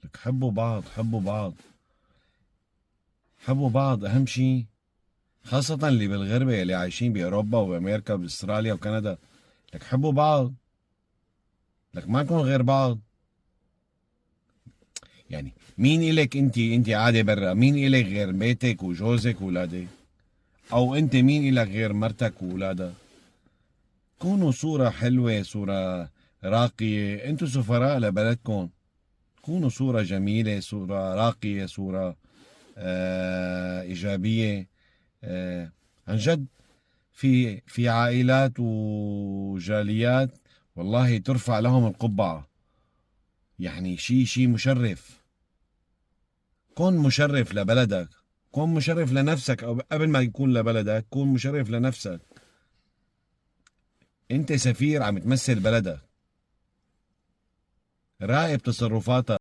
لك حبوا بعض، حبوا بعض، حبوا بعض أهم شي. خاصة اللي بالغربة، اللي عايشين بأوروبا وبأمريكا وبأستراليا وكندا. لك حبوا بعض، لك ما نكون غير بعض. يعني مين إلك انت قاعدة برا؟ مين إلك غير بيتك وجوزك وولادك؟ او انت مين إلك غير مرتك وولادك؟ كونوا صورة حلوة، صورة راقية، انتوا سفراء لبلدكم. كونوا صورة جميلة، صورة راقية، صورة إيجابية. عن جد، في عائلات وجاليات والله ترفع لهم القبعة. يعني شي مشرف. كن مشرف لبلدك، كن مشرف لنفسك، أو قبل ما يكون لبلدك كن مشرف لنفسك. انت سفير عم تمثل بلدك. راقب تصرفاتك.